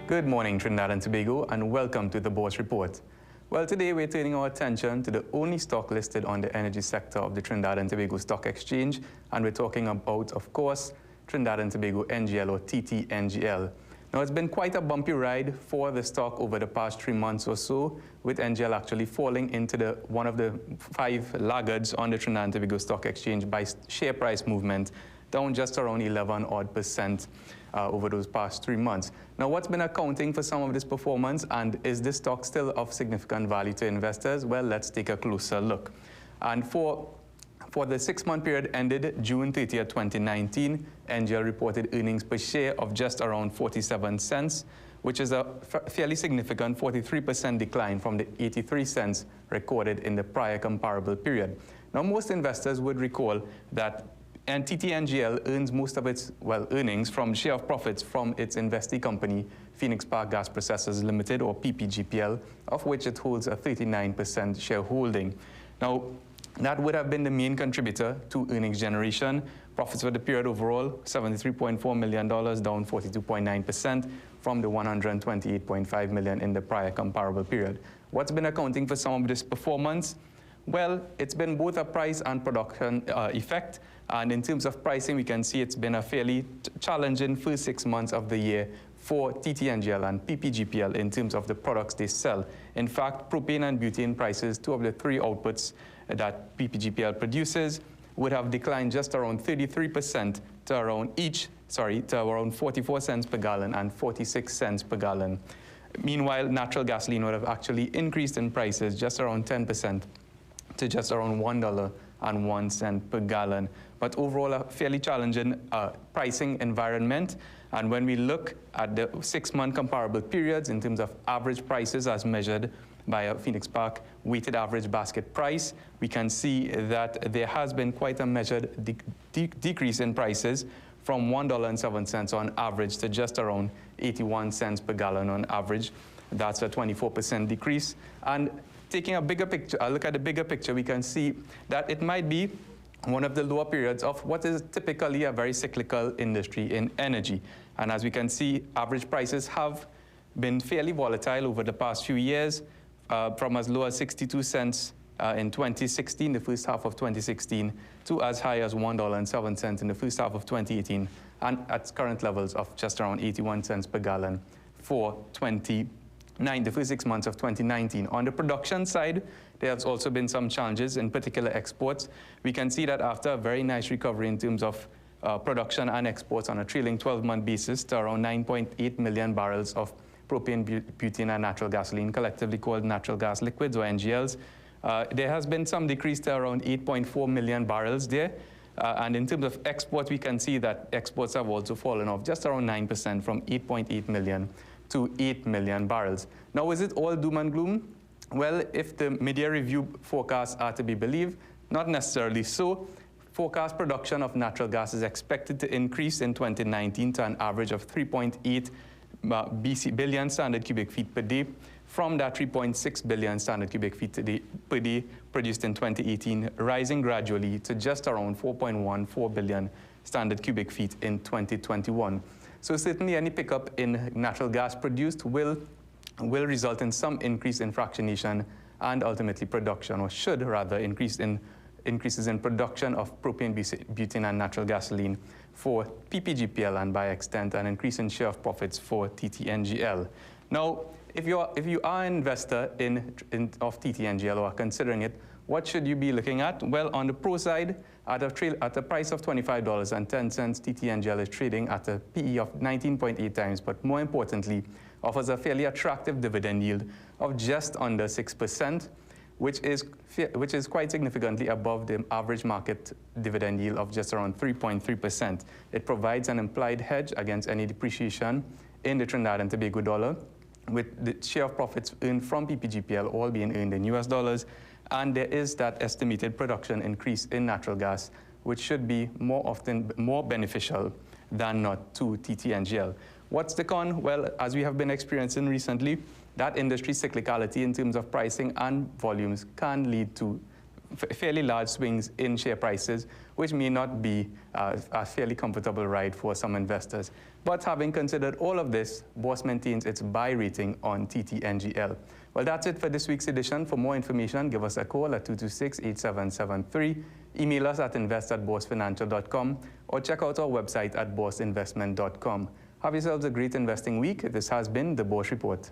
Good morning, Trinidad and Tobago, and welcome to the Bourse Report. Well, today we're turning our attention to the only stock listed on the energy sector of the Trinidad and Tobago Stock Exchange, and we're talking about, of course, Trinidad and Tobago NGL or TTNGL. Now, it's been quite a bumpy ride for the stock over the past 3 months or so, with NGL actually falling into one of the 5 laggards on the Trinidad and Tobago Stock Exchange by share price movement, down just around 11% over those past 3 months. Now, what's been accounting for some of this performance, and is this stock still of significant value to investors? Well, let's take a closer look. And for the 6-month period ended June 30th, 2019, NGL reported earnings per share of just around 47 cents, which is a fairly significant 43% decline from the 83 cents recorded in the prior comparable period. Now, most investors would recall that TTNGL earns most of its earnings from share of profits from its investee company, Phoenix Park Gas Processors Limited, or PPGPL, of which it holds a 39% shareholding. Now, that would have been the main contributor to earnings generation. Profits for the period overall, $73.4 million, down 42.9% from the $128.5 million in the prior comparable period. What's been accounting for some of this performance? Well, it's been both a price and production effect. And in terms of pricing, we can see it's been a fairly challenging first 6 months of the year for TTNGL and PPGPL in terms of the products they sell. In fact, propane and butane prices, 2 of the 3 outputs that PPGPL produces, would have declined just around 33% to around 44 cents per gallon and 46 cents per gallon. Meanwhile, natural gasoline would have actually increased in prices just around 10% to just around $1.01 per gallon. But overall, a fairly challenging pricing environment. And when we look at the 6-month comparable periods in terms of average prices as measured by a Phoenix Park weighted average basket price, we can see that there has been quite a measured decrease in prices from $1.07 on average to just around 81 cents per gallon on average. That's a 24% decrease. And taking a look at the bigger picture, we can see that it might be one of the lower periods of what is typically a very cyclical industry in energy. And as we can see, average prices have been fairly volatile over the past few years, from as low as 62 cents in 2016, the first half of 2016, to as high as $1.07 in the first half of 2018, and at current levels of just around 81 cents per gallon for the first 6 months of 2019. On the production side, there has also been some challenges, in particular exports. We can see that after a very nice recovery in terms of production and exports on a trailing 12-month basis to around 9.8 million barrels of propane, butane, and natural gasoline, collectively called natural gas liquids or NGLs, there has been some decrease to around 8.4 million barrels there. And in terms of exports, we can see that exports have also fallen off just around 9% from 8.8 million to 8 million barrels. Now, is it all doom and gloom? Well, if the media review forecasts are to be believed, not necessarily so. Forecast production of natural gas is expected to increase in 2019 to an average of 3.8 billion standard cubic feet per day from that 3.6 billion standard cubic feet per day produced in 2018, rising gradually to just around 4.14 billion standard cubic feet in 2021. So certainly any pickup in natural gas produced will result in some increase in fractionation and ultimately production, or should rather increases in production of propane, butane, and natural gasoline for PPGPL, and by extent an increase in share of profits for TTNGL. Now, if you are an investor of TTNGL or are considering it, what should you be looking at? Well, on the pro side, at a price of $25.10, TTNGL is trading at a PE of 19.8 times, but more importantly, offers a fairly attractive dividend yield of just under 6%, which is quite significantly above the average market dividend yield of just around 3.3%. It provides an implied hedge against any depreciation in the Trinidad and Tobago dollar, with the share of profits earned from PPGPL all being earned in US dollars. And there is that estimated production increase in natural gas, which should be more beneficial than not to TTNGL. What's the con? Well, as we have been experiencing recently, that industry cyclicality in terms of pricing and volumes can lead to fairly large swings in share prices, which may not be a fairly comfortable ride for some investors. But having considered all of this, Bourse maintains its buy rating on TTNGL. Well, that's it for this week's edition. For more information, give us a call at 226-8773, email us at invest@boursefinancial.com, or check out our website at bourseinvestment.com. Have yourselves a great investing week. This has been the Bourse Report.